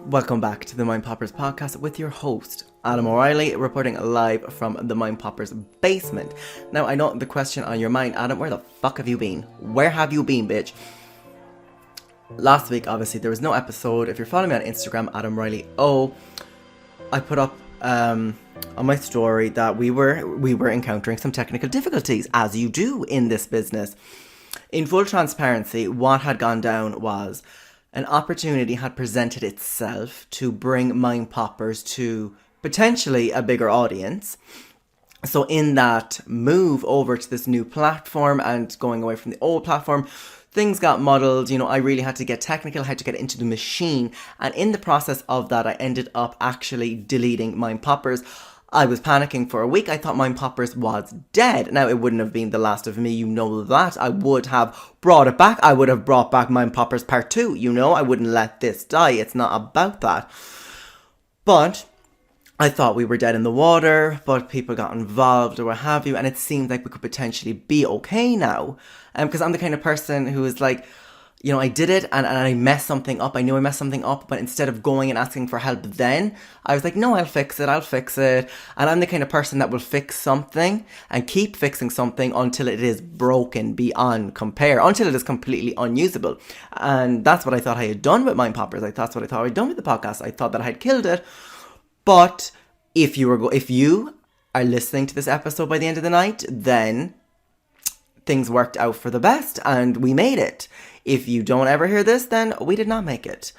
Welcome back to the Mind Poppers podcast with your host, Adam O Reilly, reporting live from the Mind Poppers basement. Now, I know the question on your mind, Adam, where the fuck have you been? Where have you been, bitch? Last week, obviously, there was no episode. If you're following me on Instagram, Adam Reilly O, I put up on my story that we were encountering some technical difficulties, as you do in this business. In full transparency, what had gone down was an opportunity had presented itself to bring Mind Poppers to potentially a bigger audience. So in that move over to this new platform and going away from the old platform, things got muddled. I really had to get technical, I had to get into the machine. And in the process of that, I ended up actually deleting Mind Poppers. I was panicking for a week. I thought Mind Poppers was dead. Now, it wouldn't have been the last of me, you know that. I would have brought it back. I would have brought back Mind Poppers Part 2, I wouldn't let this die. It's not about that. But I thought we were dead in the water, but people got involved or what have you, and it seemed like we could potentially be okay now. Because I'm the kind of person who is like, I did it and I messed something up. I knew I messed something up, but instead of going and asking for help then, I was like, no, I'll fix it. And I'm the kind of person that will fix something and keep fixing something until it is broken beyond compare, until it is completely unusable. And that's what I thought I had done with Mind Poppers. That's what I thought I had done with the podcast. I thought that I had killed it. But if you are listening to this episode by the end of the night, then things worked out for the best and we made it. If you don't ever hear this, then we did not make it.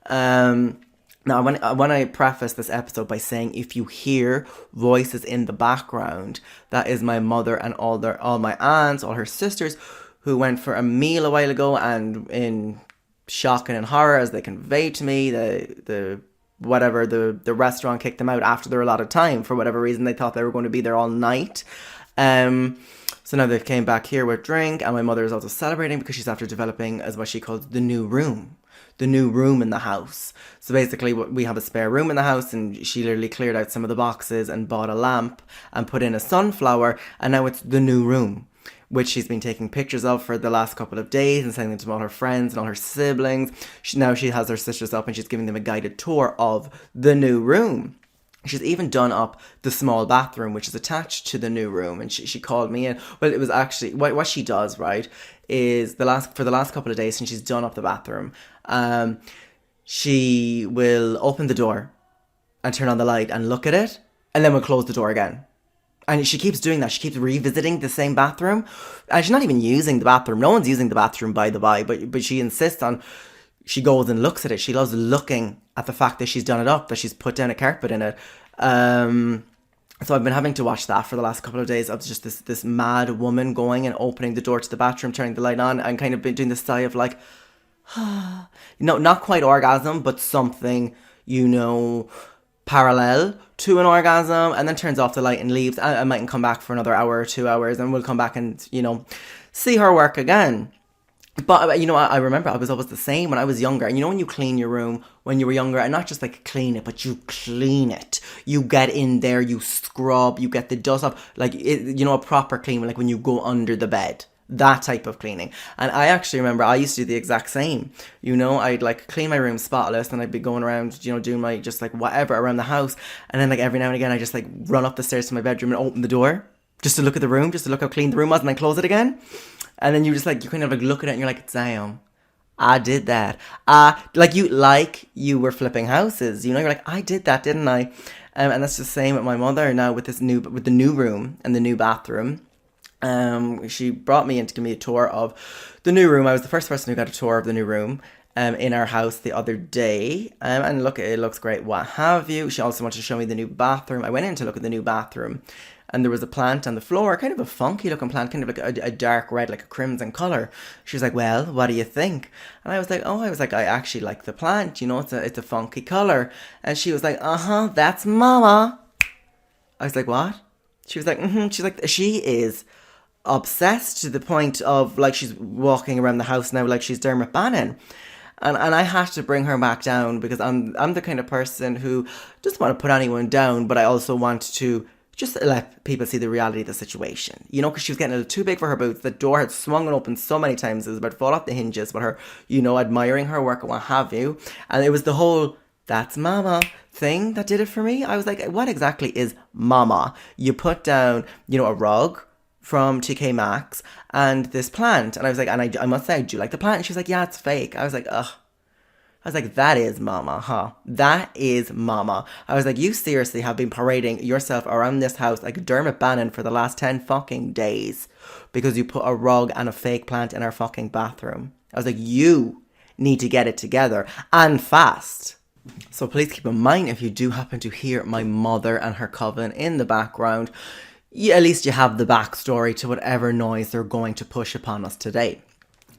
Now, I want to preface this episode by saying if you hear voices in the background, that is my mother and all my aunts, all her sisters, who went for a meal a while ago, and in shock and in horror as they conveyed to me, the restaurant kicked them out after their allotted time. For whatever reason, they thought they were going to be there all night. So now they came back here with drink, and my mother is also celebrating because she's after developing as what she calls the new room in the house. So basically we have a spare room in the house, and she literally cleared out some of the boxes and bought a lamp and put in a sunflower, and now it's the new room, which she's been taking pictures of for the last couple of days and sending them to all her friends and all her siblings. Now she has her sisters up and she's giving them a guided tour of the new room. She's even done up the small bathroom, which is attached to the new room. And she called me in. Well, it was actually, what she does, right, is for the last couple of days since she's done up the bathroom, she will open the door and turn on the light and look at it, and then we'll close the door again. And she keeps doing that. She keeps revisiting the same bathroom. And she's not even using the bathroom. No one's using the bathroom, by the by. But she insists on, she goes and looks at it. She loves looking at the fact that she's done it up, that she's put down a carpet in it. So I've been having to watch that for the last couple of days of just this mad woman going and opening the door to the bathroom, turning the light on, and kind of been doing this sigh of like, not quite orgasm, but something, parallel to an orgasm, and then turns off the light and leaves. I mightn't come back for another hour or 2 hours, and we'll come back and, see her work again. But, I remember I was always the same when I was younger. And when you clean your room when you were younger, and not just like clean it, but you clean it. You get in there, you scrub, you get the dust off. Like, a proper clean, like when you go under the bed. That type of cleaning. And I actually remember I used to do the exact same. I'd like clean my room spotless, and I'd be going around, doing my just like whatever around the house. And then like every now and again, I just like run up the stairs to my bedroom and open the door just to look at the room, just to look how clean the room was, and then close it again. And then you kind of like look at it and you're like, damn, I did that. You were flipping houses, you're like, I did that, didn't I? And that's the same with my mother now with the new room and the new bathroom. She brought me in to give me a tour of the new room. I was the first person who got a tour of the new room in our house the other day. And look, it looks great, what have you. She also wanted to show me the new bathroom. I went in to look at the new bathroom, and there was a plant on the floor, kind of a funky looking plant, kind of like a dark red, like a crimson colour. She was like, well, what do you think? And I was like, I actually like the plant, it's a funky colour. And she was like, that's mama. I was like, what? She was like, She's like, she is obsessed to the point of like she's walking around the house now like she's Dermot Bannon. And I had to bring her back down because I'm the kind of person who doesn't want to put anyone down, but I also want to just let people see the reality of the situation, because she was getting a little too big for her boots. The door had swung open so many times, it was about to fall off the hinges with her, admiring her work and what have you. And it was the whole, that's mama thing that did it for me. I was like, what exactly is mama? You put down, a rug from TK Maxx and this plant. And I was like, and I must say, do you like the plant? And she was like, yeah, it's fake. I was like, ugh. I was like, that is mama, huh? That is mama. I was like, you seriously have been parading yourself around this house like Dermot Bannon for the last 10 fucking days because you put a rug and a fake plant in our fucking bathroom. I was like, you need to get it together and fast. So please keep in mind, if you do happen to hear my mother and her coven in the background, at least you have the backstory to whatever noise they're going to push upon us today.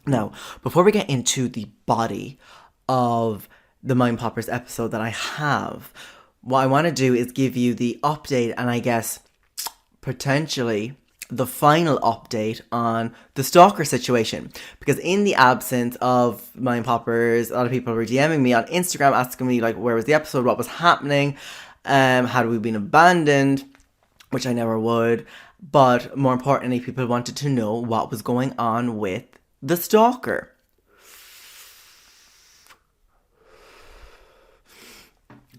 Now, before we get into the body of the Mind Poppers episode that I have, what I want to do is give you the update and I guess potentially the final update on the stalker situation, because in the absence of Mind Poppers, a lot of people were DMing me on Instagram asking me like, where was the episode, what was happening, had we been abandoned, which I never would, but more importantly, people wanted to know what was going on with the stalker.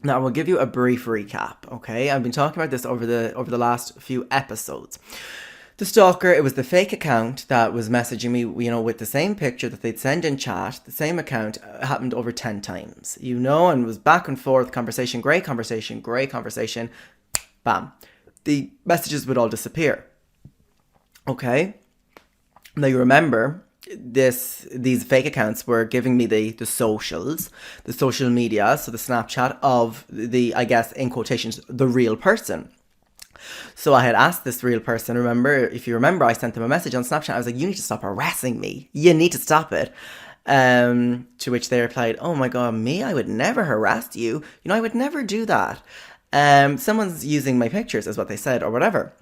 Now, I will give you a brief recap, okay? I've been talking about this over the last few episodes. The stalker, it was the fake account that was messaging me, with the same picture that they'd send in chat. The same account happened over 10 times, and was back and forth, conversation, great conversation, bam. The messages would all disappear. Okay? Now, you remember, these fake accounts were giving me the socials, the social media, so the Snapchat of the, I guess, in quotations, the real person. So I had asked this real person, if you remember, I sent them a message on Snapchat. I was like, you need to stop harassing me. You need to stop it. To which they replied, oh my God, me? I would never harass you. I would never do that. Someone's using my pictures is what they said or whatever.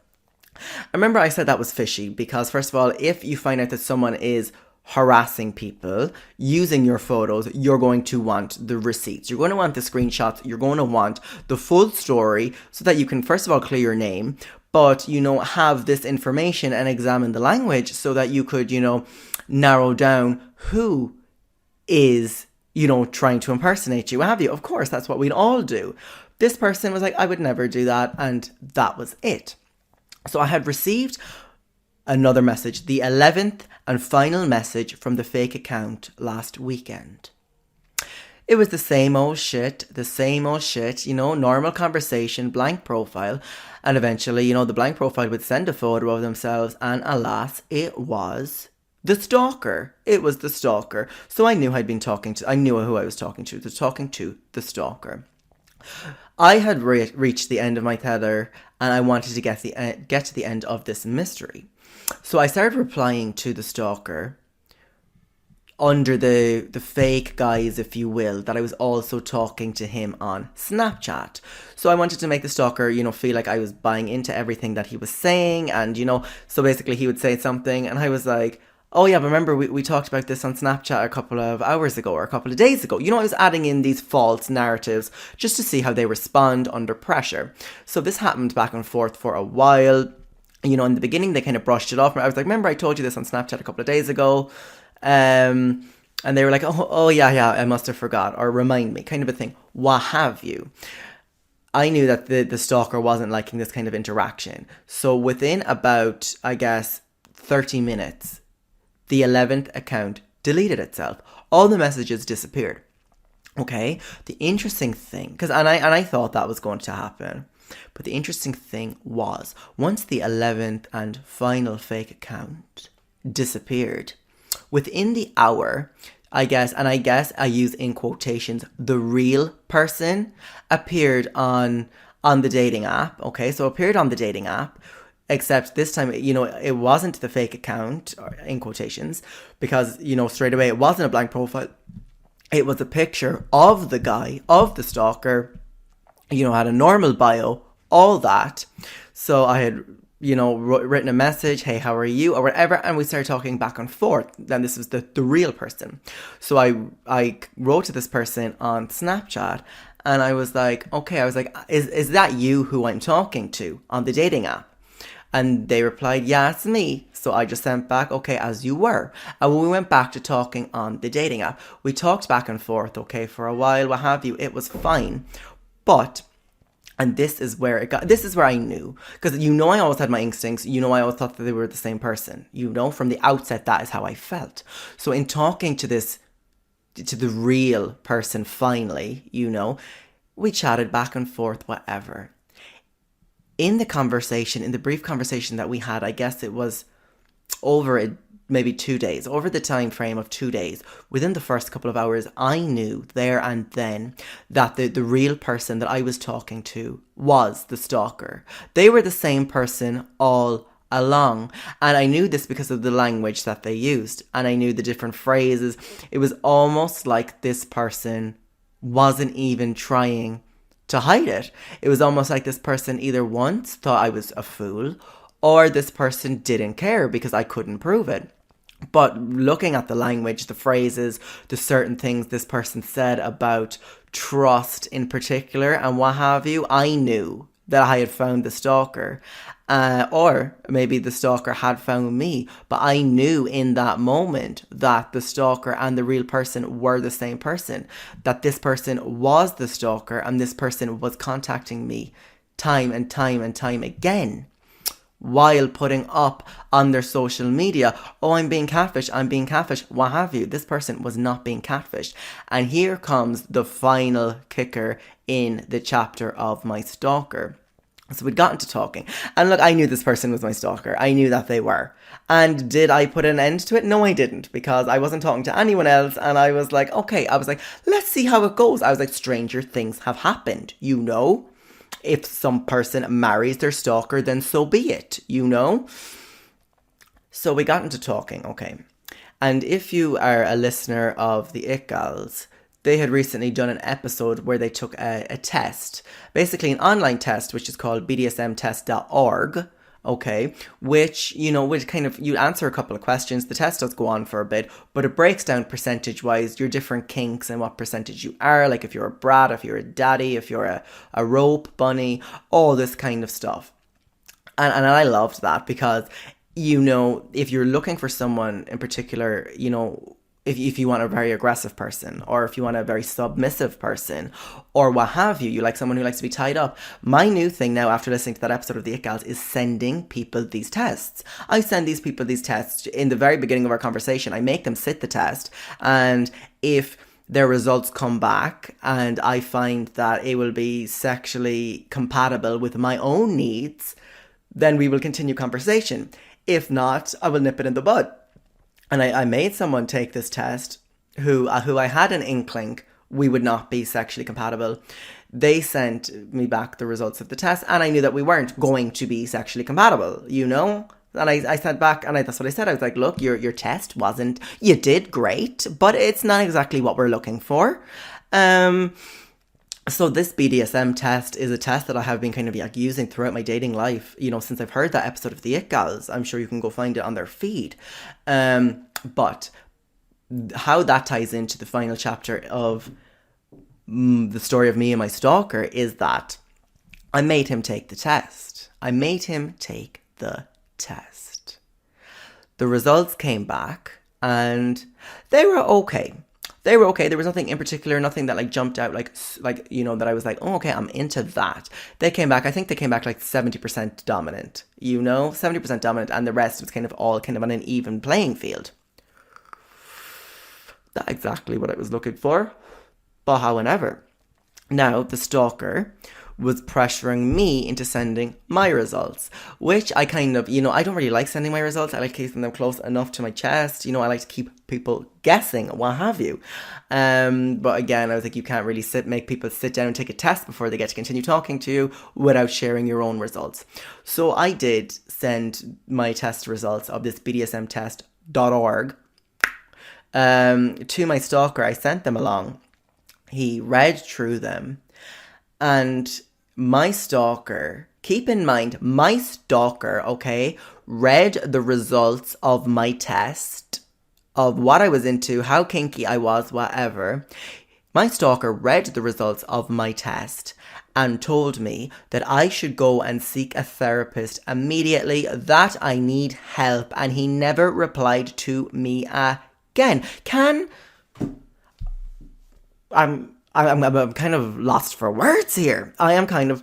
I remember I said that was fishy because, first of all, if you find out that someone is harassing people using your photos, you're going to want the receipts. You're going to want the screenshots. You're going to want the full story so that you can, first of all, clear your name, but, have this information and examine the language so that you could, narrow down who is, trying to impersonate you. What have you? Of course, that's what we'd all do. This person was like, I would never do that. And that was it. So I had received another message, the 11th and final message from the fake account last weekend. It was the same old shit, normal conversation, blank profile. And eventually, the blank profile would send a photo of themselves and alas, it was the stalker. It was the stalker. So I knew I knew who I was talking to the stalker. I had reached the end of my tether and I wanted to get to the end of this mystery. So I started replying to the stalker under the fake guise, if you will, that I was also talking to him on Snapchat. So I wanted to make the stalker, feel like I was buying into everything that he was saying. And, so basically he would say something and I was like, oh yeah, but remember we talked about this on Snapchat a couple of hours ago or a couple of days ago. I was adding in these false narratives just to see how they respond under pressure. So this happened back and forth for a while. In the beginning, they kind of brushed it off. I was like, remember I told you this on Snapchat a couple of days ago? And they were like, oh yeah, I must have forgot. Or remind me, kind of a thing. What have you? I knew that the stalker wasn't liking this kind of interaction. So within about, I guess, 30 minutes, the 11th account deleted itself. All the messages disappeared. Okay? The interesting thing, and I thought that was going to happen. But the interesting thing was, once the 11th and final fake account disappeared, within the hour, I guess I use in quotations, the real person appeared on the dating app. Okay, so appeared on the dating app, except this time, it wasn't the fake account, in quotations, because, straight away it wasn't a blank profile. It was a picture of the guy, of the stalker, had a normal bio, all that. So I had, written a message, hey, how are you, or whatever, and we started talking back and forth. Then this was the real person. So I wrote to this person on Snapchat, and I was like, okay, is that you who I'm talking to on the dating app? And they replied, yeah, it's me. So I just sent back, okay, as you were. And we went back to talking on the dating app. We talked back and forth, okay, for a while, what have you. It was fine. But, and this is where I knew. Because I always had my instincts. I always thought that they were the same person. From the outset, that is how I felt. So in talking to the real person finally, we chatted back and forth, whatever. In the brief conversation that we had, I guess it was over maybe 2 days, over the time frame of 2 days, within the first couple of hours, I knew there and then that the real person that I was talking to was the stalker. They were the same person all along. And I knew this because of the language that they used. And I knew the different phrases. It was almost like this person wasn't even trying to hide it. It was almost like this person either once thought I was a fool, or this person didn't care because I couldn't prove it. But looking at the language, the phrases, the certain things this person said about trust in particular and what have you, I knew that I had found the stalker. Or maybe the stalker had found me, but I knew in that moment that the stalker and the real person were the same person, that this person was the stalker and this person was contacting me time and time and time again while putting up on their social media, oh, I'm being catfished, what have you. This person was not being catfished. And here comes the final kicker in the chapter of my stalker. So we'd gotten to talking. And look, I knew this person was my stalker. I knew that they were. And did I put an end to it? No, I didn't. Because I wasn't talking to anyone else. And I was like, okay. I was like, let's see how it goes. I was like, stranger things have happened, If some person marries their stalker, then so be it, So we got into talking, okay. And if you are a listener of the It Gals, they had recently done an episode where they took a test, basically an online test, which is called bdsmtest.org, okay, which, which kind of, you answer a couple of questions. The test does go on for a bit, but it breaks down percentage-wise your different kinks and what percentage you are, like if you're a brat, if you're a daddy, if you're a rope bunny, all this kind of stuff. And I loved that because, if you're looking for someone in particular, if you want a very aggressive person, or if you want a very submissive person, or what have you, you like someone who likes to be tied up. My new thing now, after listening to that episode of the It Gals, is sending people these tests. I send these people these tests in the very beginning of our conversation. I make them sit the test, and if their results come back and I find that it will be sexually compatible with my own needs, then we will continue conversation. If not, I will nip it in the bud. And I made someone take this test who I had an inkling we would not be sexually compatible. They sent me back the results of the test, and I knew that we weren't going to be sexually compatible, And I sent back, and that's what I said. I was like, look, your test wasn't, you did great, but it's not exactly what we're looking for. So this BDSM test is a test that I have been kind of using throughout my dating life, since I've heard that episode of the It Gals. I'm sure you can go find it on their feed. But how that ties into the final chapter of the story of me and my stalker is that I made him take the test. The results came back and they were okay. There was nothing in particular, nothing that jumped out that I was like, oh, okay, I'm into that. I think they came back 70% dominant, 70% dominant, and the rest was kind of all on an even playing field. That's exactly what I was looking for. But however, now the stalker was pressuring me into sending my results, which I kind of, I don't really like sending my results. I like keeping them close enough to my chest. I like to keep people guessing, what have you. But again, I was like, you can't really make people sit down and take a test before they get to continue talking to you without sharing your own results. So I did send my test results of this bdsmtest.org to my stalker. I sent them along. He read through them. And my stalker, keep in mind, my stalker, okay, read the results of my test, of what I was into, how kinky I was, whatever. My stalker read the results of my test and told me that I should go and seek a therapist immediately, that I need help, and he never replied to me again. I'm kind of lost for words here. I am kind of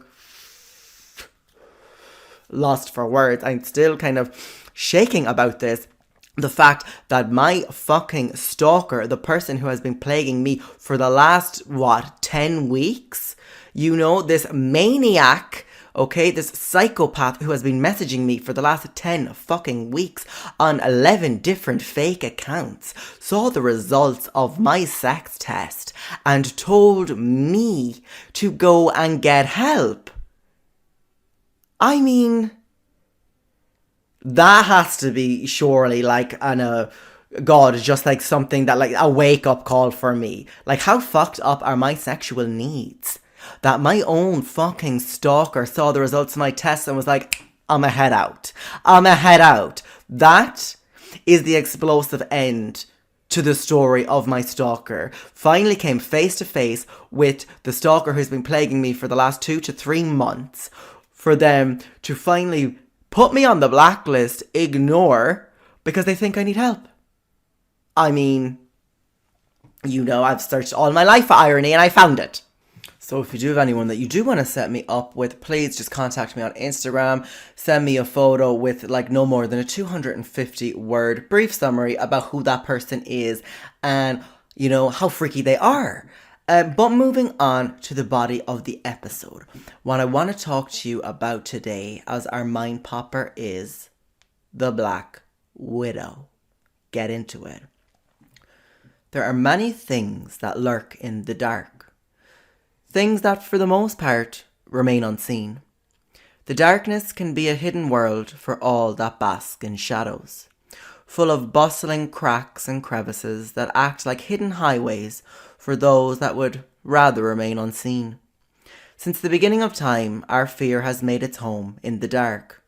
lost for words. I'm still kind of shaking about this. The fact that my fucking stalker, the person who has been plaguing me for the last, 10 weeks? You know, this maniac, okay, this psychopath who has been messaging me for the last 10 fucking weeks on 11 different fake accounts, saw the results of my sex test and told me to go and get help. I mean, that has to be surely like God, just like something that like a wake up call for me. Like, how fucked up are my sexual needs that my own fucking stalker saw the results of my test and was like, I'ma head out. That is the explosive end to the story of my stalker. Finally came face to face with the stalker who's been plaguing me for the last 2 to 3 months. For them to finally put me on the blacklist, ignore, because they think I need help. I mean, you know, I've searched all my life for irony and I found it. So if you do have anyone that you do want to set me up with, please just contact me on Instagram. Send me a photo with like no more than a 250 word brief summary about who that person is and, you know, how freaky they are. But moving on to the body of the episode, what I want to talk to you about today as our mind popper is the Black Widow. Get into it. There are many things that lurk in the dark. Things that for the most part remain unseen. The darkness can be a hidden world for all that bask in shadows, full of bustling cracks and crevices that act like hidden highways for those that would rather remain unseen. Since the beginning of time, our fear has made its home in the dark,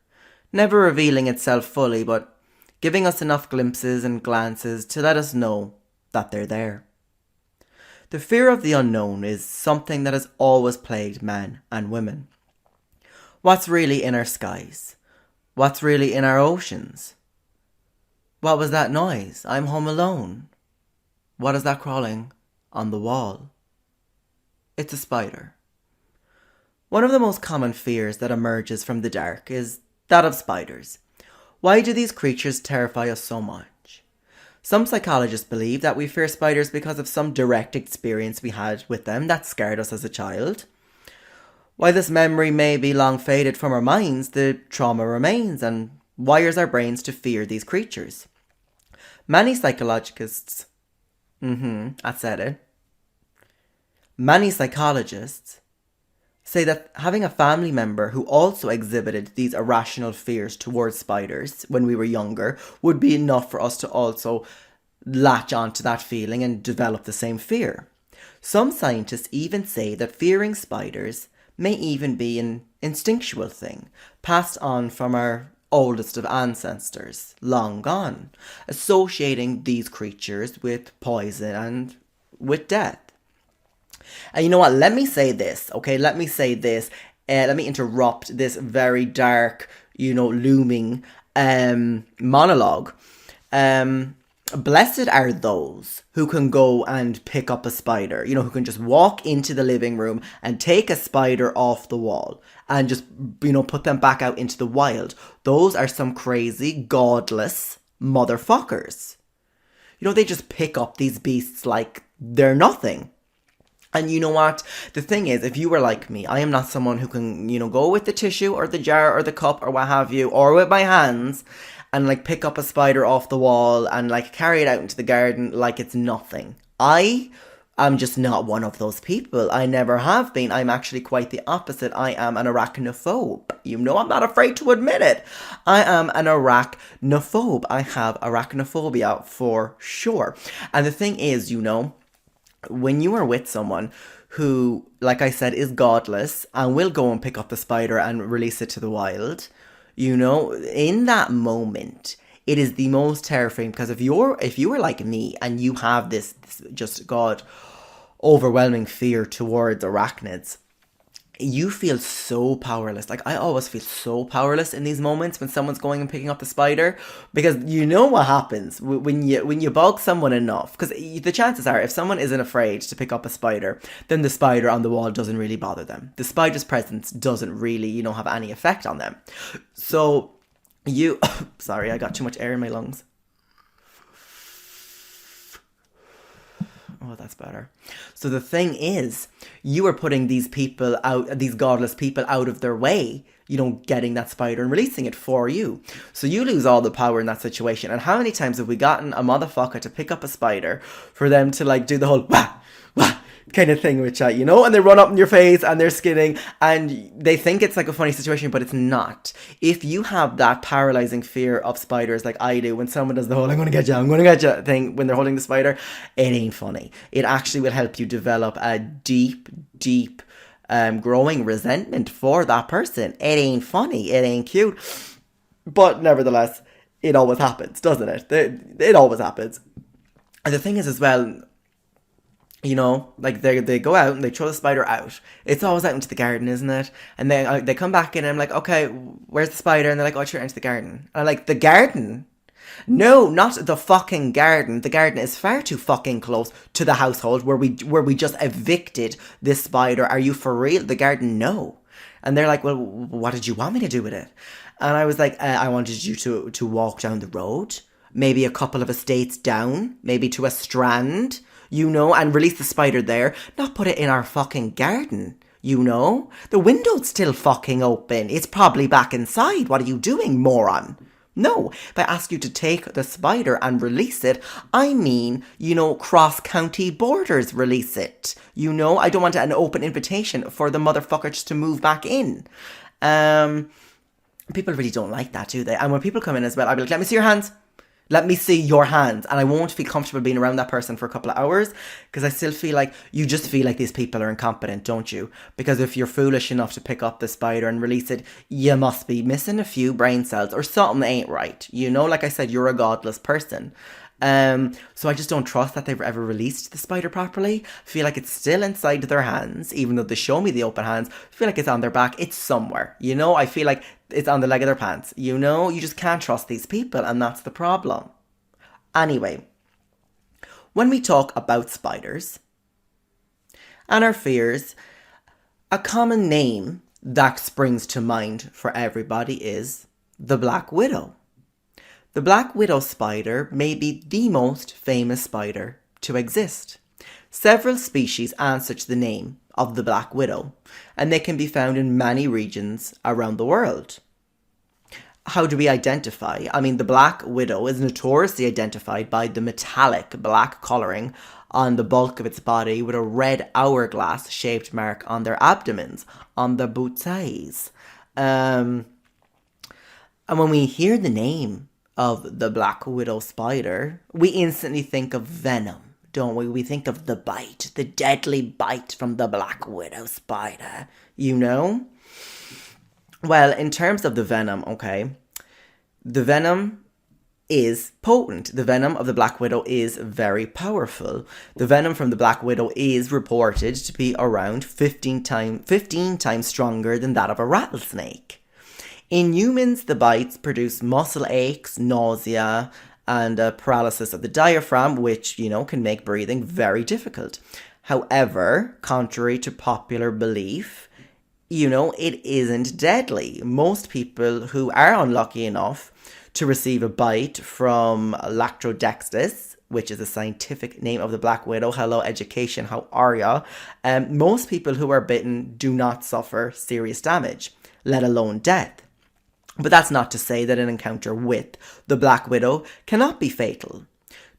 never revealing itself fully, but giving us enough glimpses and glances to let us know that they're there. The fear of the unknown is something that has always plagued men and women. What's really in our skies? What's really in our oceans? What was that noise? I'm home alone. What is that crawling on the wall? It's a spider. One of the most common fears that emerges from the dark is that of spiders. Why do these creatures terrify us so much? Some psychologists believe that we fear spiders because of some direct experience we had with them that scared us as a child. While this memory may be long faded from our minds, the trauma remains and wires our brains to fear these creatures. Many psychologists say that having a family member who also exhibited these irrational fears towards spiders when we were younger would be enough for us to also latch onto that feeling and develop the same fear. Some scientists even say that fearing spiders may even be an instinctual thing, passed on from our oldest of ancestors, long gone, associating these creatures with poison and with death. And you know what? Let me say this, okay? Let me interrupt this very dark, looming monologue. Blessed are those who can go and pick up a spider, who can just walk into the living room and take a spider off the wall and just, put them back out into the wild. Those are some crazy, godless motherfuckers. They just pick up these beasts like they're nothing. And you know what? The thing is, if you were like me, I am not someone who can, go with the tissue or the jar or the cup or what have you, or with my hands and pick up a spider off the wall and carry it out into the garden like it's nothing. I am just not one of those people. I never have been. I'm actually quite the opposite. I am an arachnophobe. I'm not afraid to admit it. I am an arachnophobe. I have arachnophobia for sure. And the thing is, when you are with someone who, like I said, is godless and will go and pick up the spider and release it to the wild, in that moment, it is the most terrifying, because if you were like me and you have this just overwhelming fear towards arachnids, you feel so powerless. Like, I always feel so powerless in these moments when someone's going and picking up the spider, because you know what happens when you bug someone enough. Because the chances are, if someone isn't afraid to pick up a spider, then the spider on the wall doesn't really bother them. The spider's presence doesn't really, have any effect on them. So you, sorry, I got too much air in my lungs. Oh, that's better. So the thing is, you are putting these people out, these godless people out of their way, getting that spider and releasing it for you. So you lose all the power in that situation. And how many times have we gotten a motherfucker to pick up a spider for them to like do the whole wah, wah kind of thing with you, and they run up in your face and they're skidding and they think it's like a funny situation, but it's not. If you have that paralyzing fear of spiders like I do, when someone does the whole I'm gonna get you thing when they're holding the spider, it ain't funny. It actually will help you develop a deep growing resentment for that person. It ain't funny, it ain't cute, but nevertheless it always happens, doesn't it? It always happens. And the thing is as well, like they go out and they throw the spider out. It's always out into the garden, isn't it? And then they come back in and I'm like, okay, where's the spider? And they're like, oh, I threw it into the garden. And I'm like, the garden? No, not the fucking garden. The garden is far too fucking close to the household where we just evicted this spider. Are you for real? The garden? No. And they're like, well, what did you want me to do with it? And I was like, I wanted you to walk down the road, maybe a couple of estates down, maybe to a strand, and release the spider there, not put it in our fucking garden, The window's still fucking open. It's probably back inside. What are you doing, moron? No, if I ask you to take the spider and release it, I mean, cross-county borders release it. I don't want an open invitation for the motherfucker just to move back in. People really don't like that, do they? And when people come in as well, I'll be like, let me see your hands. Let me see your hands. And I won't feel comfortable being around that person for a couple of hours, because I still feel like, you just feel like these people are incompetent, don't you? Because if you're foolish enough to pick up the spider and release it, you must be missing a few brain cells or something ain't right. Like I said, you're a godless person. So I just don't trust that they've ever released the spider properly. I feel like it's still inside their hands, even though they show me the open hands. I feel like it's on their back. It's somewhere, I feel like it's on the leg of their pants, you just can't trust these people, and that's the problem. Anyway, when we talk about spiders and our fears, a common name that springs to mind for everybody is the black widow. The black widow spider may be the most famous spider to exist. Several species answer to the name of the black widow, and they can be found in many regions around the world. How do we identify? The black widow is notoriously identified by the metallic black colouring on the bulk of its body with a red hourglass-shaped mark on their abdomens, on their buttocks. And when we hear the name of the black widow spider, we instantly think of venom, don't we? We think of the bite, the deadly bite from the black widow spider, Well, in terms of the venom, okay, the venom is potent. The venom of the black widow is very powerful. The venom from the black widow is reported to be around 15 times stronger than that of a rattlesnake. In humans, the bites produce muscle aches, nausea, and paralysis of the diaphragm, which, can make breathing very difficult. However, contrary to popular belief, it isn't deadly. Most people who are unlucky enough to receive a bite from Lactrodextus, which is the scientific name of the black widow. Hello, education, how are ya? Most people who are bitten do not suffer serious damage, let alone death. But that's not to say that an encounter with the black widow cannot be fatal.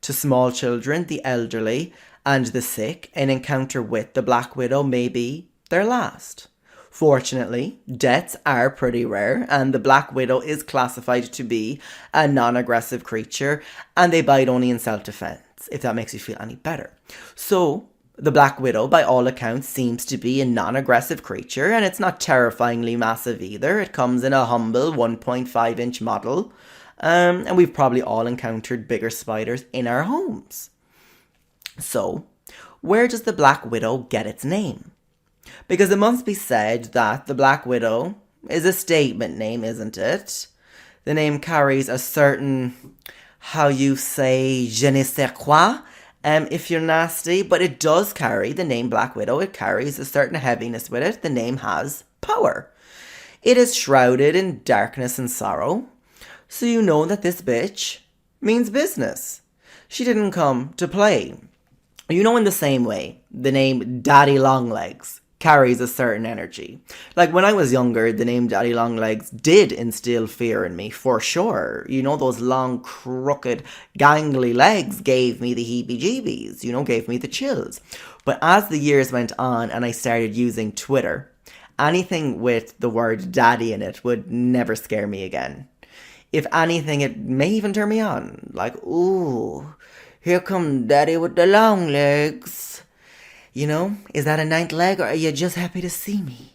To small children, the elderly, and the sick, an encounter with the black widow may be their last. Fortunately, deaths are pretty rare, and the black widow is classified to be a non-aggressive creature, and they bite only in self-defense, if that makes you feel any better. So, the black widow, by all accounts, seems to be a non-aggressive creature, and it's not terrifyingly massive either. It comes in a humble 1.5-inch model, and we've probably all encountered bigger spiders in our homes. So, where does the black widow get its name? Because it must be said that the Black Widow is a statement name, isn't it? The name carries a certain, how you say, je ne sais quoi, if you're nasty, but it does carry the name Black Widow. It carries a certain heaviness with it. The name has power. It is shrouded in darkness and sorrow. So you know that this bitch means business. She didn't come to play. You know, in the same way, the name Daddy Longlegs carries a certain energy. Like when I was younger, the name Daddy Longlegs did instill fear in me, for sure. You know, those long, crooked, gangly legs gave me the heebie-jeebies, you know, gave me the chills. But as the years went on and I started using Twitter, anything with the word daddy in it would never scare me again. If anything, it may even turn me on. Like, ooh, here come daddy with the long legs. You know, is that a ninth leg or are you just happy to see me?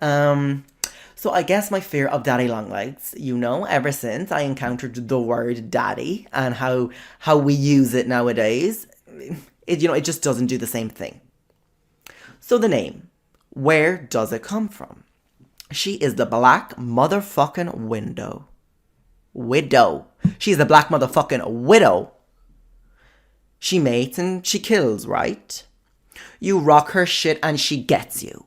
So I guess my fear of daddy long legs, you know, ever since I encountered the word daddy and how we use it nowadays, it just doesn't do the same thing. So the name, where does it come from? She is the black motherfucking widow. She's the black motherfucking widow. She mates and she kills, right? You rock her shit and she gets you.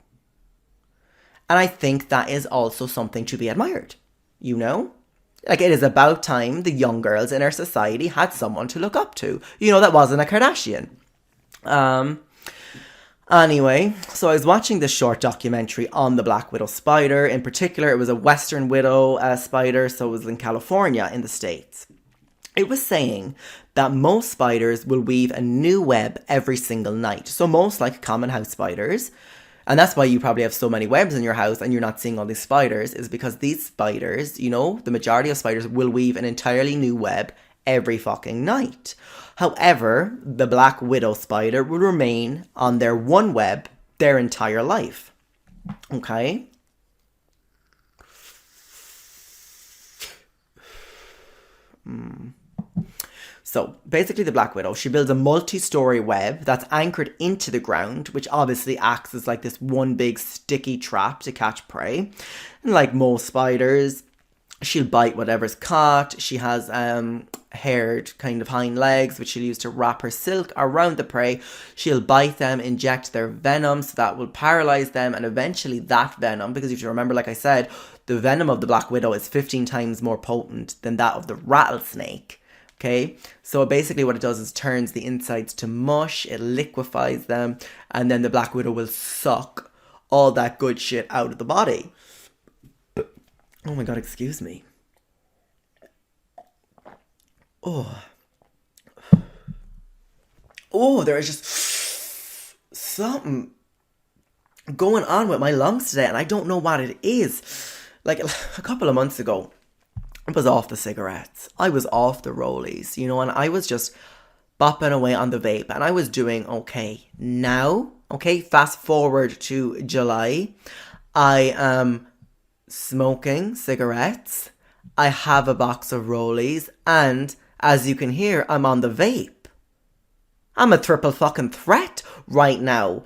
And I think that is also something to be admired, you know? Like, it is about time the young girls in our society had someone to look up to. You know, that wasn't a Kardashian. Anyway, so I was watching this short documentary on the Black Widow spider. In particular, it was a Western Widow spider, so it was in California in the States. It was saying that most spiders will weave a new web every single night. So most like common house spiders. And that's why you probably have so many webs in your house and you're not seeing all these spiders, is because these spiders, you know, the majority of spiders will weave an entirely new web every fucking night. However, the Black Widow spider will remain on their one web their entire life. Okay? So basically the Black Widow, she builds a multi-story web that's anchored into the ground, which obviously acts as like this one big sticky trap to catch prey. And like most spiders, she'll bite whatever's caught. She has haired kind of hind legs, which she'll use to wrap her silk around the prey. She'll bite them, inject their venom, so that will paralyze them. And eventually that venom, because if you remember, like I said, the venom of the Black Widow is 15 times more potent than that of the rattlesnake. Okay, so basically what it does is turns the insides to mush, it liquefies them, and then the Black Widow will suck all that good shit out of the body. Oh my god, excuse me. Oh, there is just something going on with my lungs today, and I don't know what it is. Like a couple of months ago, I was off the cigarettes. I was off the rollies, you know, and I was just bopping away on the vape and I was doing okay. Now, okay, fast forward to July, I am smoking cigarettes. I have a box of rollies and as you can hear, I'm on the vape. I'm a triple fucking threat right now.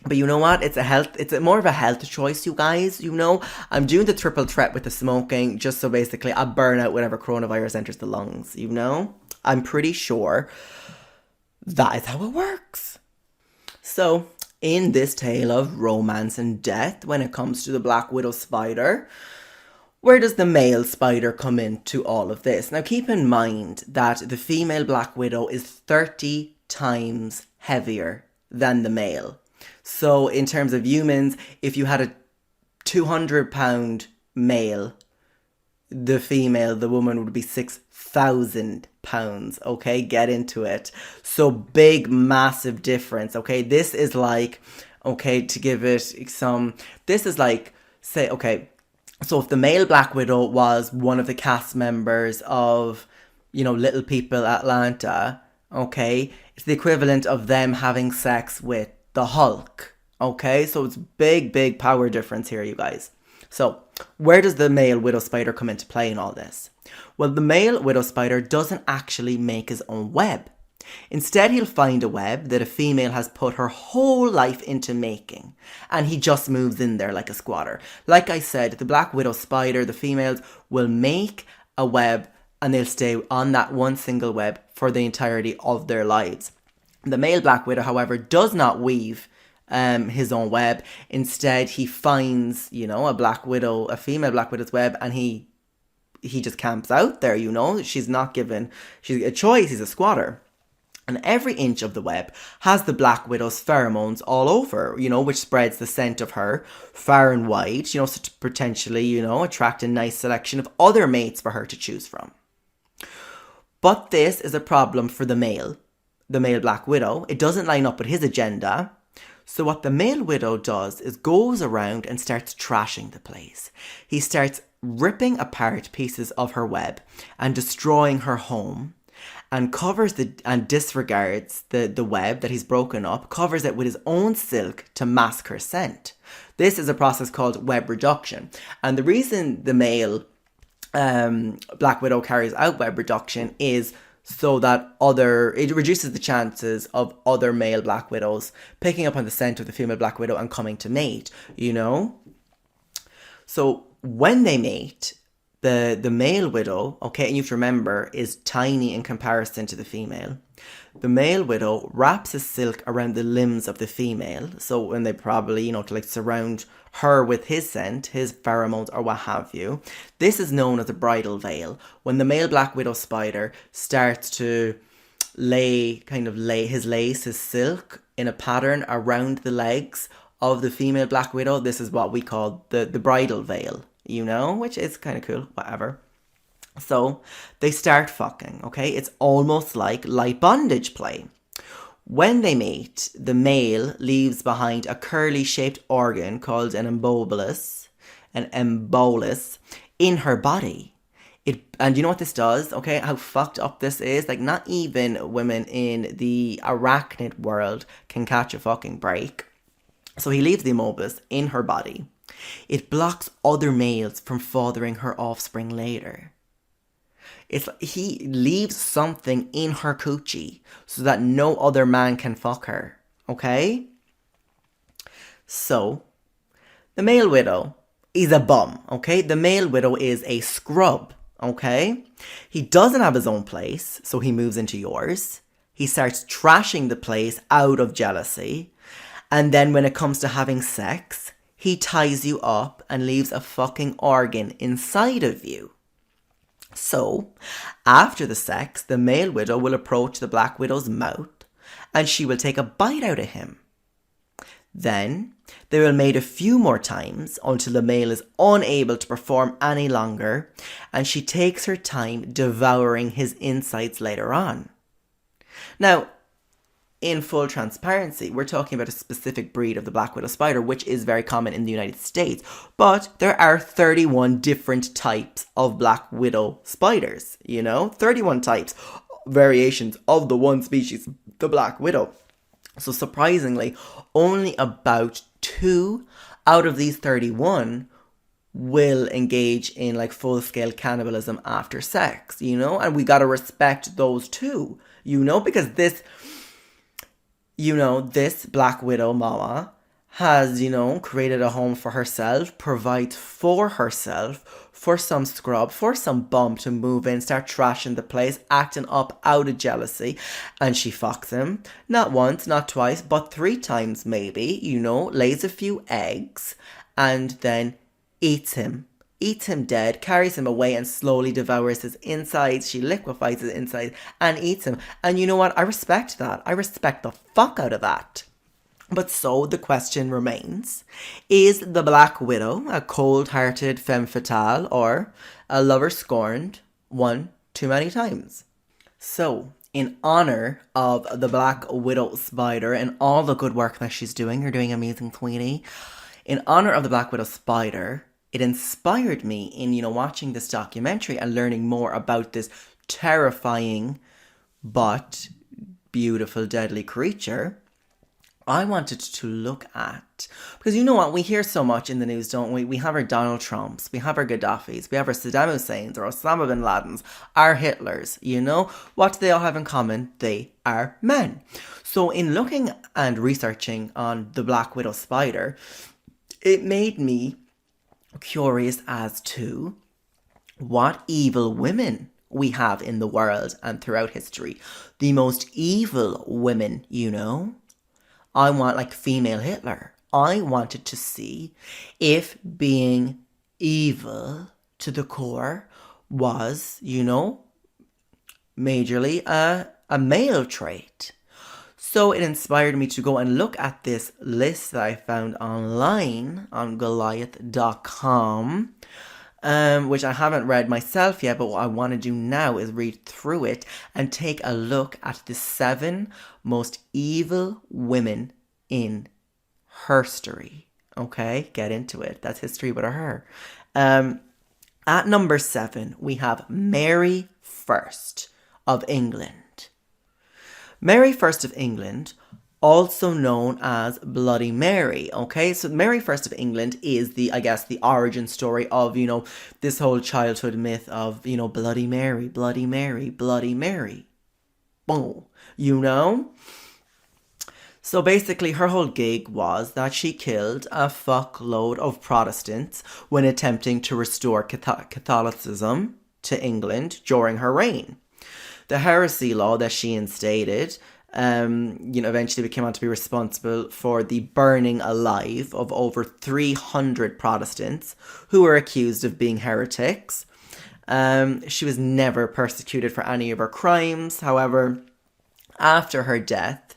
But you know what? It's more of a health choice, you guys. You know, I'm doing the triple threat with the smoking just so basically I burn out whenever coronavirus enters the lungs, you know? I'm pretty sure that is how it works. So, in this tale of romance and death, when it comes to the Black Widow spider, where does the male spider come into all of this? Now, keep in mind that the female Black Widow is 30 times heavier than the male. So in terms of humans, if you had a 200-pound male, the woman would be 6,000 pounds, okay? Get into it. So big, massive difference, okay? This is like, okay, to give it some, this is like, say, okay, so if the male Black Widow was one of the cast members of, you know, Little People Atlanta, okay, it's the equivalent of them having sex with the Hulk, okay? So it's big power difference here, you guys. So, where does the male widow spider come into play in all this? Well, the male widow spider doesn't actually make his own web. Instead, he'll find a web that a female has put her whole life into making, and he just moves in there like a squatter. Like I said, the black widow spider, the females, will make a web and they'll stay on that one single web for the entirety of their lives. The male black widow, however, does not weave his own web. Instead, he finds, a female black widow's web, and he just camps out there, She's not given a choice, he's a squatter. And every inch of the web has the black widow's pheromones all over, which spreads the scent of her far and wide, so to potentially, attract a nice selection of other mates for her to choose from. But this is a problem for the male black widow. It doesn't line up with his agenda. So what the male widow does is goes around and starts trashing the place. He starts ripping apart pieces of her web and destroying her home, and disregards the web that he's broken up, covers it with his own silk to mask her scent. This is a process called web reduction. And the reason the male black widow carries out web reduction is so that it reduces the chances of other male black widows picking up on the scent of the female black widow and coming to mate, So when they mate, the male widow, okay, and you have to remember, is tiny in comparison to the female. The male widow wraps a silk around the limbs of the female, so when they probably, to surround her with his scent, his pheromones, or what have you. This is known as a bridal veil. When the male black widow spider starts to lay his silk in a pattern around the legs of the female black widow, this is what we call the bridal veil, which is kind of cool, whatever. So they start fucking, okay? It's almost like light bondage play. When they mate, the male leaves behind a curly-shaped organ called an embolus in her body. And you know what this does, okay? How fucked up this is? Like, not even women in the arachnid world can catch a fucking break. So he leaves the embolus in her body. It blocks other males from fathering her offspring later. It's like he leaves something in her coochie so that no other man can fuck her, okay? So, the male widow is a bum, okay? The male widow is a scrub, okay? He doesn't have his own place, so he moves into yours. He starts trashing the place out of jealousy. And then when it comes to having sex, he ties you up and leaves a fucking organ inside of you. So, after the sex, the male widow will approach the black widow's mouth and she will take a bite out of him. Then, they will mate a few more times until the male is unable to perform any longer, and she takes her time devouring his insides later on. Now, in full transparency, we're talking about a specific breed of the black widow spider, which is very common in the United States. But there are 31 different types of black widow spiders, 31 types, variations of the one species, the black widow. So surprisingly, only about 2 out of these 31 will engage in like full-scale cannibalism after sex, and we gotta respect those 2, because this black widow mama has, created a home for herself, provides for herself, for some scrub, for some bum to move in, start trashing the place, acting up out of jealousy, and she fucks him. Not once, not twice, but 3 times maybe, lays a few eggs, and then eats him dead, carries him away and slowly devours his insides. She liquefies his insides and eats him. And you know what? I respect that. I respect the fuck out of that. But so the question remains, is the black widow a cold-hearted femme fatale or a lover scorned one too many times? So, in honor of the black widow spider and all the good work that she's doing, you're doing amazing, sweetie. In honor of the black widow spider, it inspired me in, watching this documentary and learning more about this terrifying but beautiful, deadly creature. I wanted to look at, because you know what, we hear so much in the news, don't we? We have our Donald Trumps, we have our Gaddafis, we have our Saddam Husseins, our Osama bin Ladens, our Hitlers, you know? What do they all have in common? They are men. So in looking and researching on the Black Widow spider, it made me curious as to what evil women we have in the world and throughout history. The most evil women, you know? I want like female Hitler. I wanted to see if being evil to the core was, you know, majorly a male trait. So it inspired me to go and look at this list that I found online on Goliath.com, which I haven't read myself yet, but what I want to do now is read through it and take a look at the 7 most evil women in herstory. Okay, get into it. That's history with a her. At number 7, we have Mary First of England. Mary First of England, also known as Bloody Mary, okay? So Mary First of England is the origin story of, you know, this whole childhood myth of, you know, Bloody Mary, Bloody Mary, Bloody Mary. Boom. You know? So basically her whole gig was that she killed a fuckload of Protestants when attempting to restore Catholicism to England during her reign. The heresy law that she instated, eventually became out to be responsible for the burning alive of over 300 Protestants who were accused of being heretics. She was never persecuted for any of her crimes. However, after her death,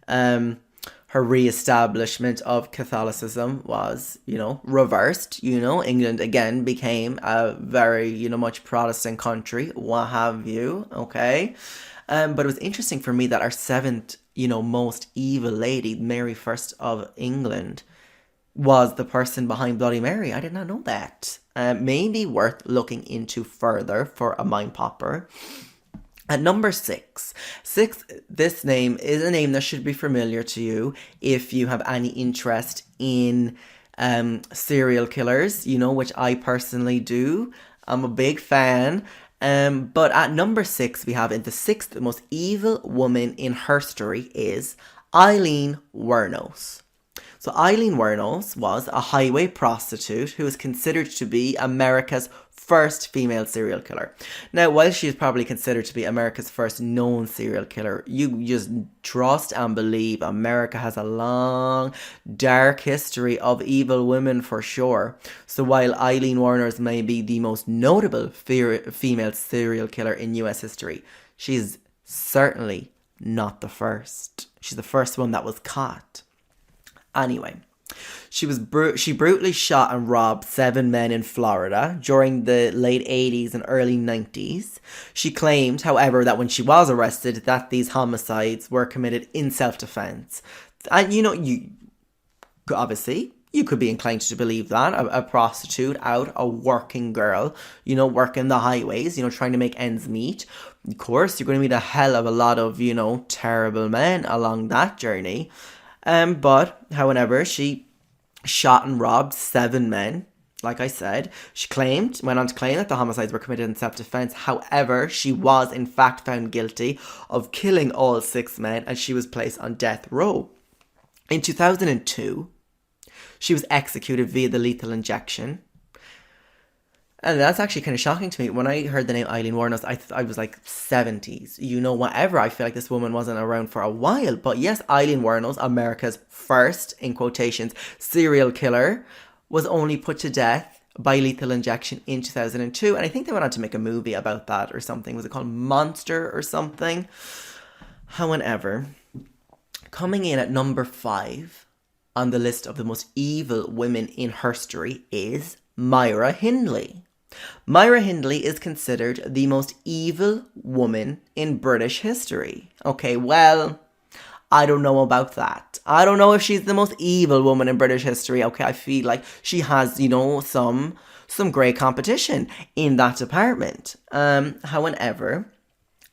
her re-establishment of Catholicism was, you know, reversed. You know, England again became a very, you know, much Protestant country, what have you, okay? But it was interesting for me that our 7th, you know, most evil lady, Mary First of England, was the person behind Bloody Mary. I did not know that. Maybe worth looking into further for a mind popper. At number 6, this name is a name that should be familiar to you if you have any interest in serial killers, you know, which I personally do. I'm a big fan. But at number 6, we have in the 6th most evil woman in herstory is Eileen Wuornos. So Eileen Wuornos was a highway prostitute who is considered to be America's first female serial killer. Now, while she is probably considered to be America's first known serial killer, you just trust and believe America has a long, dark history of evil women for sure. So while Eileen Wuornos may be the most notable female serial killer in US history, she's certainly not the first. She's the first one that was caught. Anyway, she brutally shot and robbed 7 men in Florida during the late 80s and early 90s. She claimed, however, that when she was arrested, that these homicides were committed in self-defense. And you know, you could be inclined to believe that. A prostitute out, a working girl, you know, working the highways, you know, trying to make ends meet. Of course, you're going to meet a hell of a lot of, you know, terrible men along that journey. But, however, she shot and robbed 7 men. Like I said, went on to claim that the homicides were committed in self-defense. However, she was in fact found guilty of killing all 6 men, and she was placed on death row. In 2002, she was executed via the lethal injection. And that's actually kind of shocking to me. When I heard the name Eileen Wuornos, I was like 70s. You know, whatever. I feel like this woman wasn't around for a while. But yes, Eileen Wuornos, America's first, in quotations, serial killer, was only put to death by lethal injection in 2002. And I think they went on to make a movie about that or something. Was it called Monster or something? However, coming in at number 5 on the list of the most evil women in herstory is Myra Hindley. Myra Hindley is considered the most evil woman in British history. Okay, well, I don't know about that. I don't know if she's the most evil woman in British history. Okay, I feel like she has, you know, some great competition in that department. However,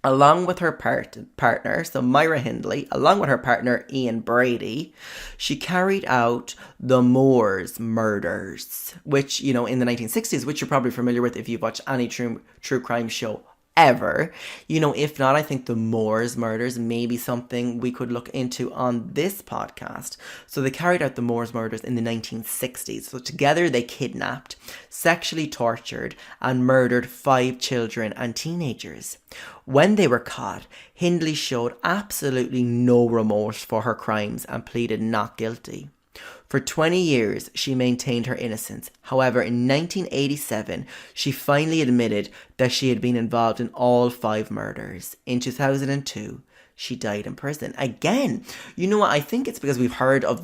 Along with her partner, so Myra Hindley, along with her partner Ian Brady, she carried out the Moors murders, which, you know, in the 1960s, which you're probably familiar with if you've watched any true crime show ever. You know, if not, I think the Moors murders may be something we could look into on this podcast. So they carried out the Moors murders in the 1960s. So together they kidnapped, sexually tortured, and murdered 5 children and teenagers. When they were caught, Hindley showed absolutely no remorse for her crimes and pleaded not guilty. For 20 years, she maintained her innocence. However, in 1987, she finally admitted that she had been involved in all 5 murders. In 2002, she died in prison. Again, you know what? I think it's because we've heard of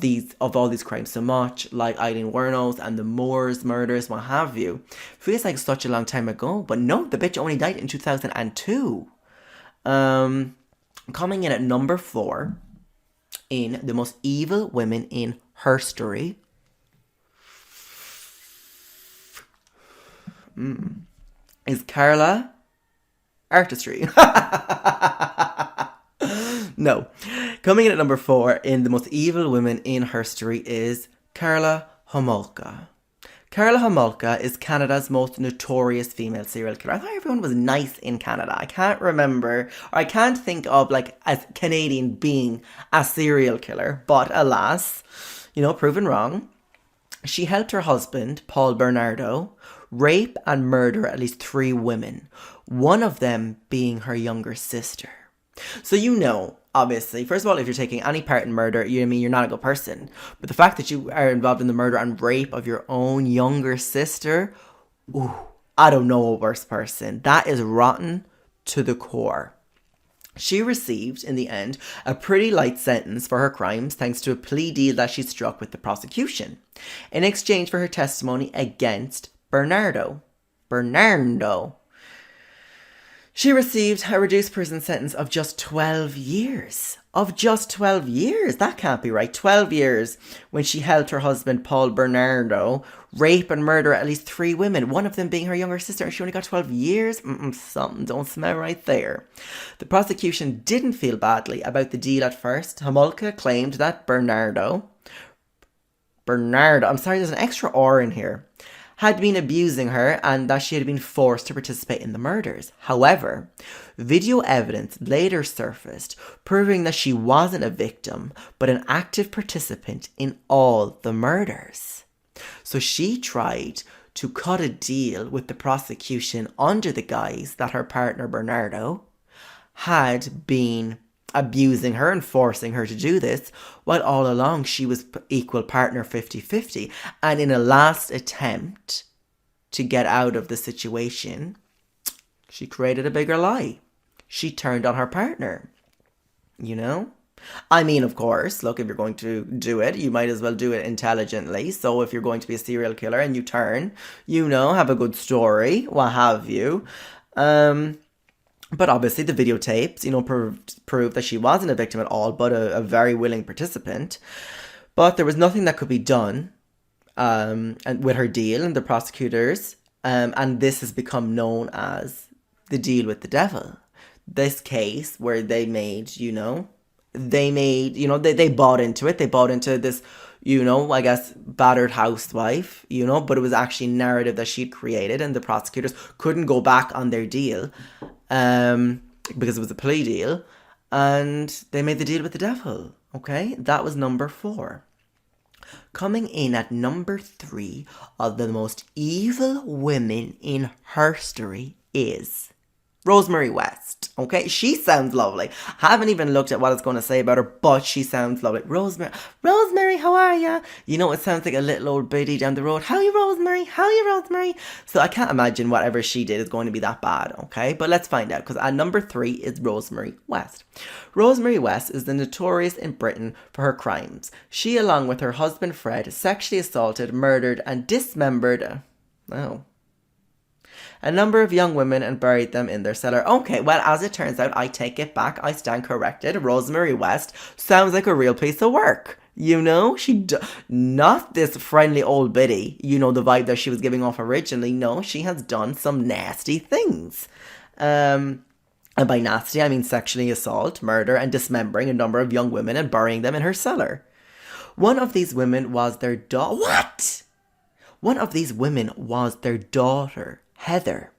all these crimes so much, like Eileen Wuornos and the Moors murders, what have you. Feels like such a long time ago, but no, the bitch only died in 2002. Coming in at number 4 in the most evil women in herstory is Carla Artistry. No. Coming in at number 4 in the most evil women in herstory is Karla Homolka. Karla Homolka is Canada's most notorious female serial killer. I thought everyone was nice in Canada. I can't remember, or I can't think of, like, a Canadian being a serial killer. But alas, you know, proven wrong. She helped her husband, Paul Bernardo, rape and murder at least 3 women, one of them being her younger sister. So, you know, obviously, first of all, if you're taking any part in murder, you're not a good person. But the fact that you are involved in the murder and rape of your own younger sister, ooh, I don't know a worse person. That is rotten to the core. She received, in the end, a pretty light sentence for her crimes thanks to a plea deal that she struck with the prosecution in exchange for her testimony against Bernardo. She received a reduced prison sentence of just 12 years. That can't be right. 12 years when she helped her husband, Paul Bernardo, rape and murder at least 3 women, one of them being her younger sister, and she only got 12 years? Something don't smell right there. The prosecution didn't feel badly about the deal at first. Homolka claimed that Bernardo, I'm sorry, there's an extra R in here, had been abusing her and that she had been forced to participate in the murders. However, video evidence later surfaced proving that she wasn't a victim but an active participant in all the murders. So she tried to cut a deal with the prosecution under the guise that her partner Bernardo had been abusing her and forcing her to do this, while all along she was equal partner 50-50. And in a last attempt to get out of the situation, she created a bigger lie. She turned on her partner. You know? I mean, of course, look, if you're going to do it, you might as well do it intelligently. So if you're going to be a serial killer and you turn, you know, have a good story, what have you. But obviously the videotapes, you know, proved that she wasn't a victim at all, but a very willing participant. But there was nothing that could be done and with her deal and the prosecutors. And this has become known as the deal with the devil. This case where they bought into it. They bought into this, you know, I guess, battered housewife, you know, but it was actually narrative that she'd created and the prosecutors couldn't go back on their deal because it was a plea deal and they made the deal with the devil. Okay, that was number 4. Coming in at number 3 of the most evil women in herstory is Rosemary West. Okay, she sounds lovely. Haven't even looked at what it's going to say about her, but she sounds lovely. Rosemary, how are ya? You know, it sounds like a little old biddy down the road. How you, Rosemary? So I can't imagine whatever she did is going to be that bad, okay? But let's find out, because at number 3 is Rosemary West. Rosemary West is the notorious in Britain for her crimes. She, along with her husband Fred, sexually assaulted, murdered, and dismembered a number of young women and buried them in their cellar. Okay, well, as it turns out, I take it back. I stand corrected. Rosemary West sounds like a real piece of work. You know, not this friendly old biddy, you know, the vibe that she was giving off originally. No, she has done some nasty things. And by nasty, I mean sexually assault, murder, and dismembering a number of young women and burying them in her cellar. One of these women was their daughter. What? One of these women was their daughter, Heather.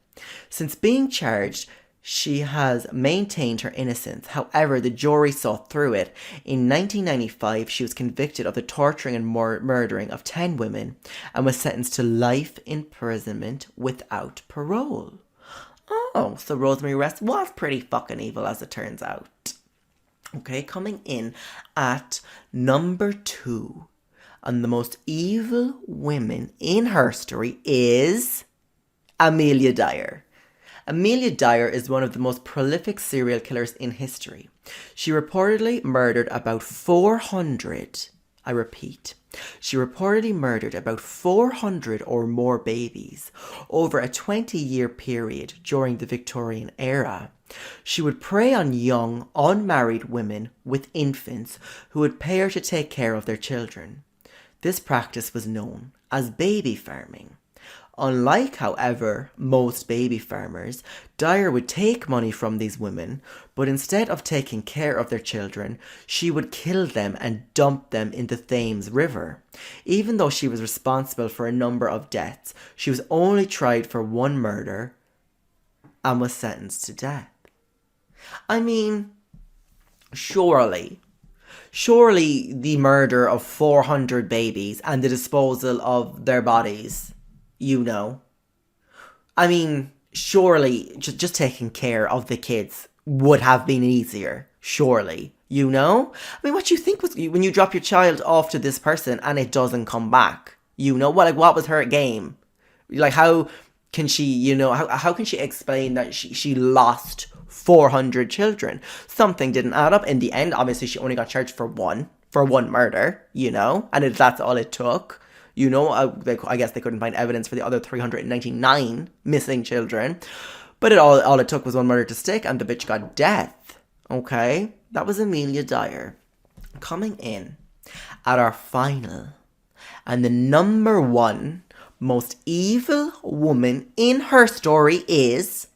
Since being charged, she has maintained her innocence. However, the jury saw through it. In 1995, she was convicted of the torturing and murdering of 10 women and was sentenced to life imprisonment without parole. Oh, so Rosemary West was pretty fucking evil, as it turns out. Okay, coming in at number 2 on the most evil women in her story is Amelia Dyer. Amelia Dyer is one of the most prolific serial killers in history. She reportedly murdered about 400, I repeat, she reportedly murdered about 400 or more babies over a 20-year period during the Victorian era. She would prey on young, unmarried women with infants who would pay her to take care of their children. This practice was known as baby farming. Unlike, however, most baby farmers, Dyer would take money from these women, but instead of taking care of their children, she would kill them and dump them in the Thames River. Even though she was responsible for a number of deaths, she was only tried for one murder and was sentenced to death. I mean, surely the murder of 400 babies and the disposal of their bodies, you know. I mean, surely just taking care of the kids would have been easier, surely, you know? I mean, what do you think was when you drop your child off to this person and it doesn't come back? You know, what was her game? Like, how can she, you know, how can she explain that she lost 400 children? Something didn't add up. In the end, obviously, she only got charged for one murder, you know, and that's all it took. You know, I guess they couldn't find evidence for the other 399 missing children. But all it took was one murder to stick, and the bitch got death. Okay? That was Amelia Dyer. Coming in at our final and the number 1 most evil woman in her story is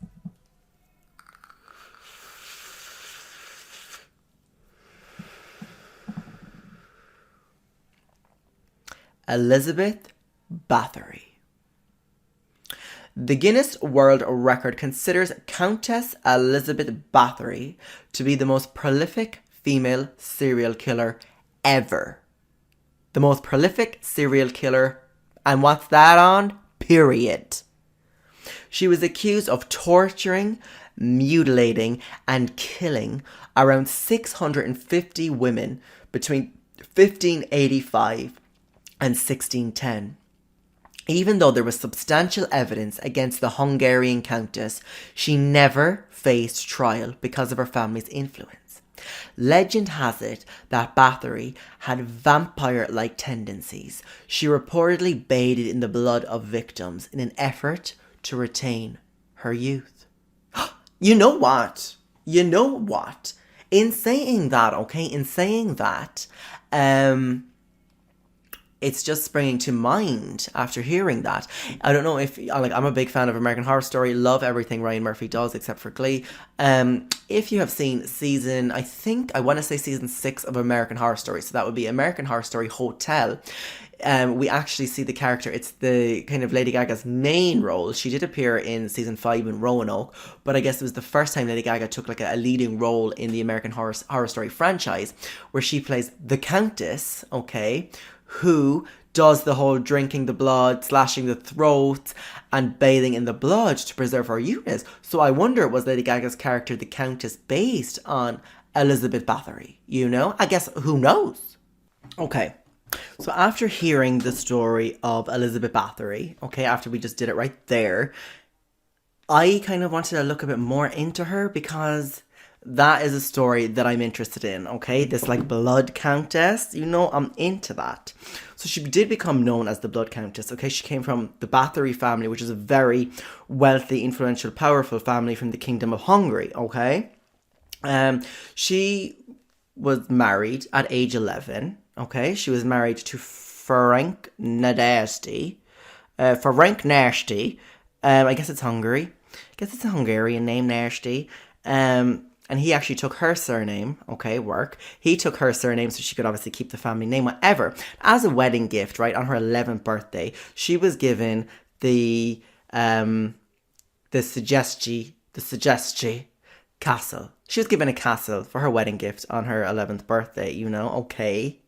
Elizabeth Bathory. The Guinness World Record considers Countess Elizabeth Bathory to be the most prolific female serial killer ever. The most prolific serial killer, and what's that on? Period. She was accused of torturing, mutilating, and killing around 650 women between 1585 and 1610. Even though there was substantial evidence against the Hungarian countess, she never faced trial because of her family's influence. Legend has it that Bathory had vampire-like tendencies. She reportedly bathed in the blood of victims in an effort to retain her youth. You know what? In saying that, it's just springing to mind after hearing that. I don't know if, I'm a big fan of American Horror Story, love everything Ryan Murphy does except for Glee. If you have seen season 6 of American Horror Story, so that would be American Horror Story Hotel. We actually see the character, it's the kind of Lady Gaga's main role. She did appear in season 5 in Roanoke, but I guess it was the first time Lady Gaga took like a leading role in the American Horror Story franchise, where she plays the Countess, okay, who does the whole drinking the blood, slashing the throats, and bathing in the blood to preserve her youth. So I wonder, was Lady Gaga's character, the Countess, based on Elizabeth Bathory? You know? I guess, who knows? Okay. So after hearing the story of Elizabeth Bathory, okay, after we just did it right there, I kind of wanted to look a bit more into her because that is a story that I'm interested in, okay? This, like, Blood Countess, you know, I'm into that. So she did become known as the Blood Countess, okay? She came from the Bathory family, which is a very wealthy, influential, powerful family from the Kingdom of Hungary, okay? She was married at age 11, okay? She was married to Ferenc Nasty. I guess it's Hungary. I guess it's a Hungarian name, Nasty. And he actually took her surname, okay, work. He took her surname so she could obviously keep the family name, whatever. As a wedding gift, right, on her 11th birthday, she was given the Suggestie castle. She was given a castle for her wedding gift on her 11th birthday, okay.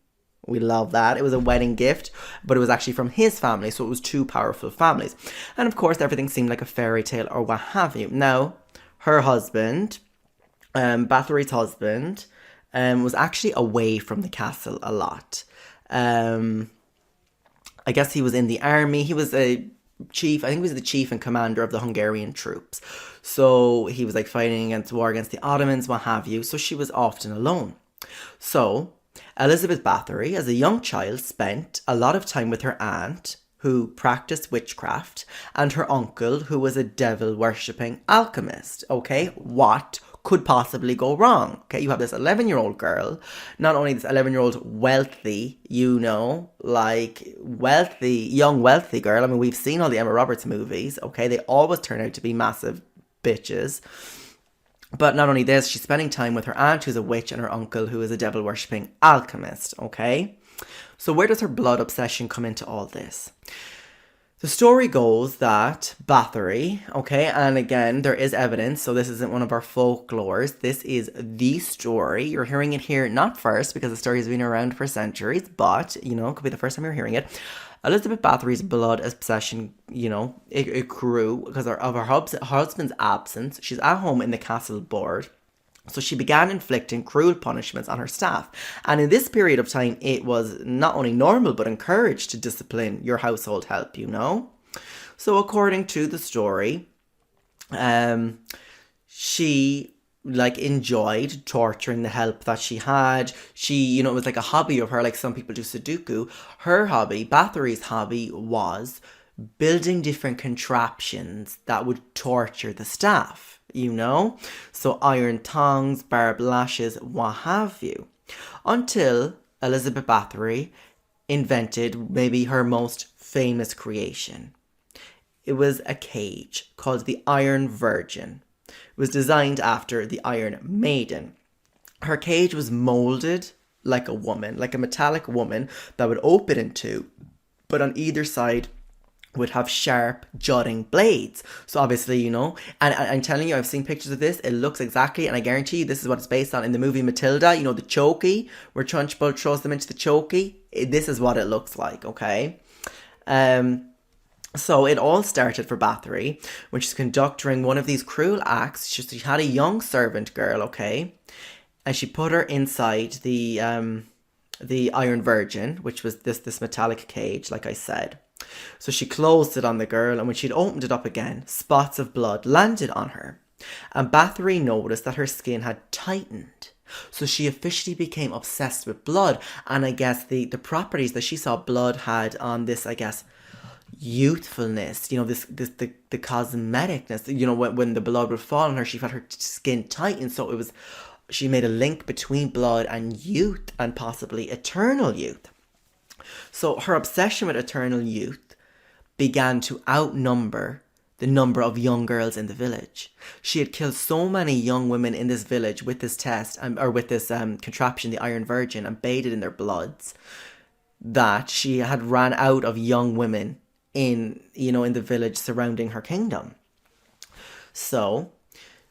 We love that. It was a wedding gift, but it was actually from his family, so it was two powerful families. And of course, everything seemed like a fairy tale or what have you. Now, her husband, Bathory's husband, was actually away from the castle a lot. I guess he was in the army. He was a chief. I think he was the chief and commander of the Hungarian troops. So he was like fighting against war against the Ottomans, what have you. So she was often alone. So Elizabeth Bathory, as a young child, spent a lot of time with her aunt, who practiced witchcraft, and her uncle, who was a devil-worshipping alchemist. Okay, what could possibly go wrong? Okay, you have this 11-year-old girl, not only this 11-year-old wealthy, young wealthy girl. I mean, we've seen all the Emma Roberts movies, okay? They always turn out to be massive bitches. But not only this, she's spending time with her aunt, who's a witch, and her uncle, who is a devil-worshipping alchemist, okay? So where does her blood obsession come into all this? The story goes that Bathory, okay, and again, there is evidence, so this isn't one of our folklores. This is the story. You're hearing it here, not first, because the story has been around for centuries, but, it could be the first time you're hearing it. Elizabeth Bathory's blood obsession, it grew because of her husband's absence. She's at home in the castle board. So she began inflicting cruel punishments on her staff. And in this period of time, it was not only normal, but encouraged to discipline your household help, So according to the story, she enjoyed torturing the help that she had. She, it was like a hobby of her, like some people do Sudoku. Her hobby, Bathory's hobby, was building different contraptions that would torture the staff. So iron tongs, barbed lashes, what have you. Until Elizabeth Bathory invented maybe her most famous creation. It was a cage called the Iron Virgin. It was designed after the Iron Maiden. Her cage was molded like a woman, like a metallic woman that would open in two, but on either side would have sharp jutting blades. So obviously, and I'm telling you, I've seen pictures of this. It looks exactly, and I guarantee you this is what it's based on in the movie Matilda, the chokey, where Trunchbull throws them into the chokey. This is what it looks like, okay? So it all started for Bathory when she's conducting one of these cruel acts. She had a young servant girl, okay? And she put her inside the Iron Virgin, which was this metallic cage, like I said. So she closed it on the girl, and when she'd opened it up again, spots of blood landed on her. And Bathory noticed that her skin had tightened. So she officially became obsessed with blood. And I guess the properties that she saw blood had on this, I guess, youthfulness, the cosmeticness, when the blood would fall on her, she felt her skin tighten. So she made a link between blood and youth, and possibly eternal youth. So her obsession with eternal youth began to outnumber the number of young girls in the village. She had killed so many young women in this village with this test, or with this contraption, the Iron Virgin, and bathed in their bloods, that she had ran out of young women in the village surrounding her kingdom. So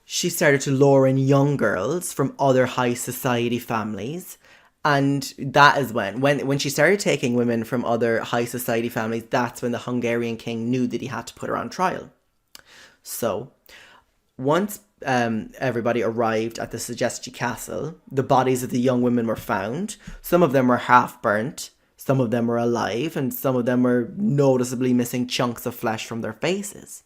she started to lure in young girls from other high society families. And that is when she started taking women from other high society families, that's when the Hungarian king knew that he had to put her on trial. So once everybody arrived at the Suggestie castle, the bodies of the young women were found. Some of them were half burnt, some of them were alive, and some of them were noticeably missing chunks of flesh from their faces.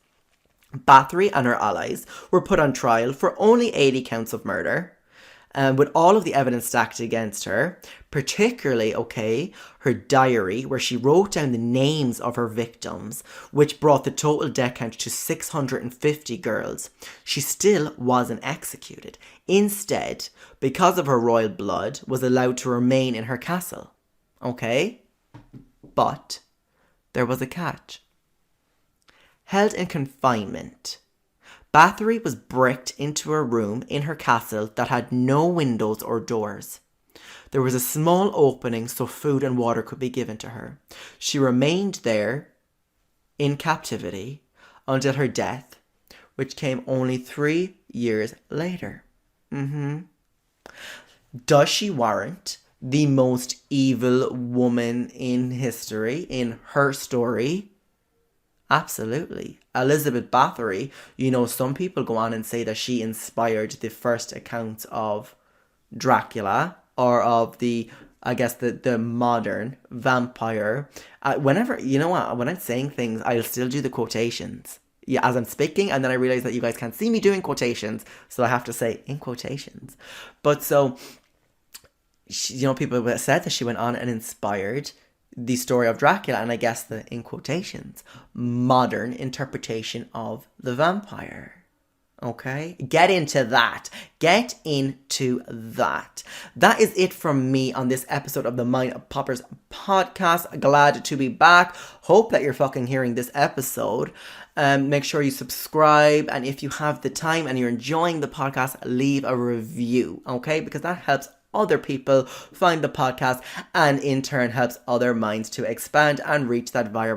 Bathory and her allies were put on trial for only 80 counts of murder. With all of the evidence stacked against her, particularly, her diary, where she wrote down the names of her victims, which brought the total death count to 650 girls, she still wasn't executed. Instead, because of her royal blood, was allowed to remain in her castle. But there was a catch. Held in confinement, Bathory was bricked into a room in her castle that had no windows or doors. There was a small opening so food and water could be given to her. She remained there in captivity until her death, which came only 3 years later. Does she warrant the most evil woman in history in her story? Absolutely. Elizabeth Bathory, some people go on and say that she inspired the first accounts of Dracula, or of the modern vampire. Whenever, when I'm saying things, I'll still do the quotations. Yeah, as I'm speaking, and then I realize that you guys can't see me doing quotations, so I have to say in quotations. But so, people said that she went on and inspired the story of Dracula, and I guess the, in quotations, modern interpretation of the vampire. Okay? Get into that. Get into that. That is it from me on this episode of the Mind Poppers podcast. Glad to be back. Hope that you're fucking hearing this episode. Make sure you subscribe, and if you have the time and you're enjoying the podcast, leave a review, okay? Because that helps other people find the podcast, and in turn helps other minds to expand and reach that higher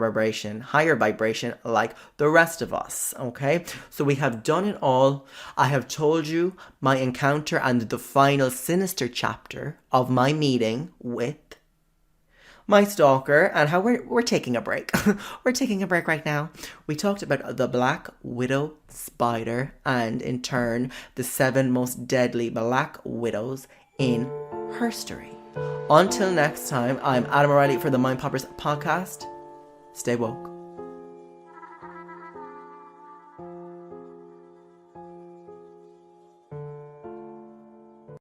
vibration like the rest of us, okay? So we have done it all. I have told you my encounter and the final sinister chapter of my meeting with my stalker, and how we're taking a break. We're taking a break right now. We talked about the Black Widow spider, and in turn the 7 most deadly Black Widows in herstory. Until next time, I'm Adam O'Reilly for the Mind Poppers podcast. Stay woke.